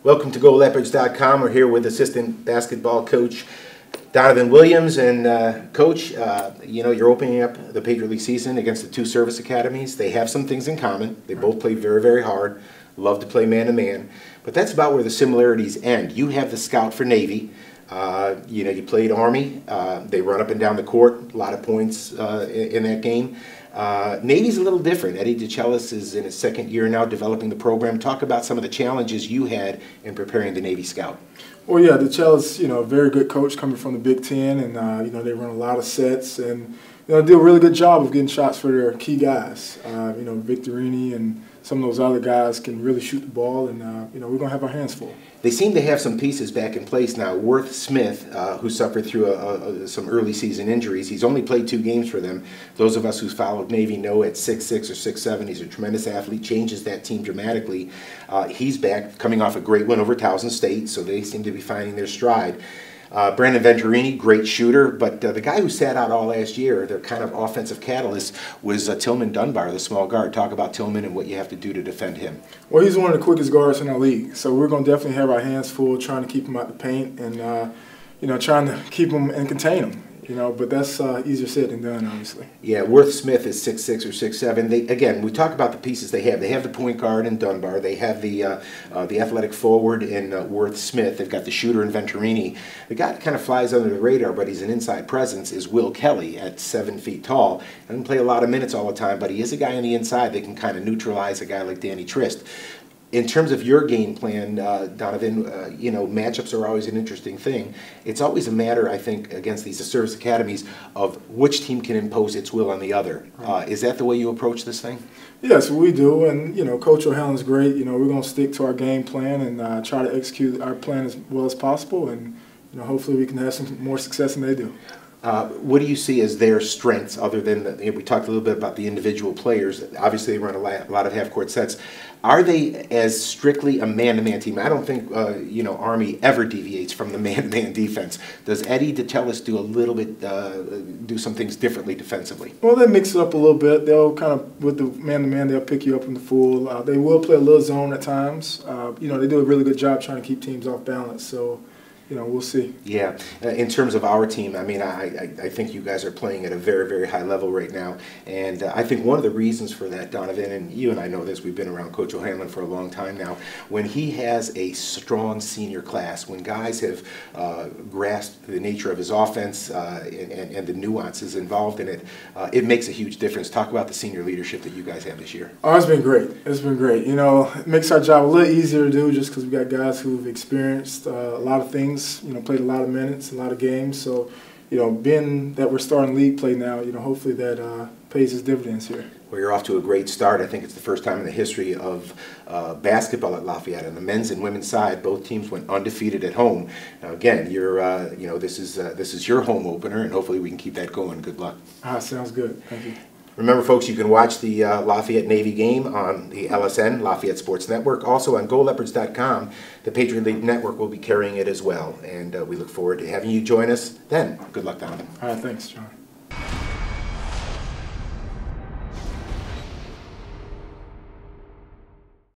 Welcome to GoLeopards.com. We're here with assistant basketball coach Donovan Williams. And Coach, you're opening up the Patriot League season against the two service academies. They have some things in common. They both play very, very hard, love to play man-to-man. But that's about where the similarities end. You have the scout for Navy. You played Army. They run up and down the court, a lot of points in that game. Navy's a little different. Eddie DeChellis is in his second year now developing the program. Talk about some of the challenges you had in preparing the Navy scout. Well, yeah, DeChellis, a very good coach coming from the Big Ten, and they run a lot of sets, and do a really good job of getting shots for their key guys. Victorini and some of those other guys can really shoot the ball, and we're going to have our hands full. They seem to have some pieces back in place now. Worth Smith, who suffered through some early season injuries, he's only played 2 games for them. Those of us who followed Navy know at 6'6" or 6'7", he's a tremendous athlete, changes that team dramatically. He's back, coming off a great win over Towson State, so they seem to be finding their stride. Brandon Venturini, great shooter, but the guy who sat out all last year, their kind of offensive catalyst, was Tillman Dunbar, the small guard. Talk about Tillman and what you have to do to defend him. Well, he's one of the quickest guards in our league, so we're going to definitely have our hands full trying to keep him out the paint and, trying to keep him and contain him. But that's easier said than done, obviously. Yeah, Worth Smith is 6'6" or 6'7". Again, we talk about the pieces they have. They have the point guard in Dunbar. They have the athletic forward in Worth Smith. They've got the shooter in Venturini. The guy that kind of flies under the radar, but he's an inside presence, is Will Kelly at 7 feet tall. Doesn't play a lot of minutes all the time, but he is a guy on the inside that can kind of neutralize a guy like Danny Trist. In terms of your game plan, Donovan, matchups are always an interesting thing. It's always a matter, I think, against these service academies of which team can impose its will on the other. Is that the way you approach this thing? Yes, we do, and Coach O'Hallen's great. We're going to stick to our game plan and try to execute our plan as well as possible, and hopefully we can have some more success than they do. What do you see as their strengths, other than we talked a little bit about the individual players? Obviously, they run a lot of half-court sets. Are they as strictly a man-to-man team? I don't think Army ever deviates from the man-to-man defense. Does Eddie DeChellis do a little bit, do some things differently defensively? Well, they mix it up a little bit. They'll kind of, with the man-to-man, they'll pick you up in the full. They will play a little zone at times. They do a really good job trying to keep teams off balance. So. We'll see. Yeah. In terms of our team, I think you guys are playing at a very, very high level right now. And I think one of the reasons for that, Donovan, and you and I know this, we've been around Coach O'Hallen for a long time now, when he has a strong senior class, when guys have grasped the nature of his offense and the nuances involved in it, it makes a huge difference. Talk about the senior leadership that you guys have this year. Oh, it's been great. It's been great. It makes our job a little easier to do just because we got guys who've experienced a lot of things. Played a lot of minutes, a lot of games. So, being that we're starting league play now, hopefully that pays its dividends here. Well, you're off to a great start. I think it's the first time in the history of basketball at Lafayette. On the men's and women's side, both teams went undefeated at home. Now, again, you're, this is your home opener, and hopefully we can keep that going. Good luck. Sounds good. Thank you. Remember, folks, you can watch the Lafayette Navy game on the LSN, Lafayette Sports Network. Also on GoLeopards.com, the Patriot League Network will be carrying it as well. And we look forward to having you join us then. Good luck, Donovan. All right, thanks, John.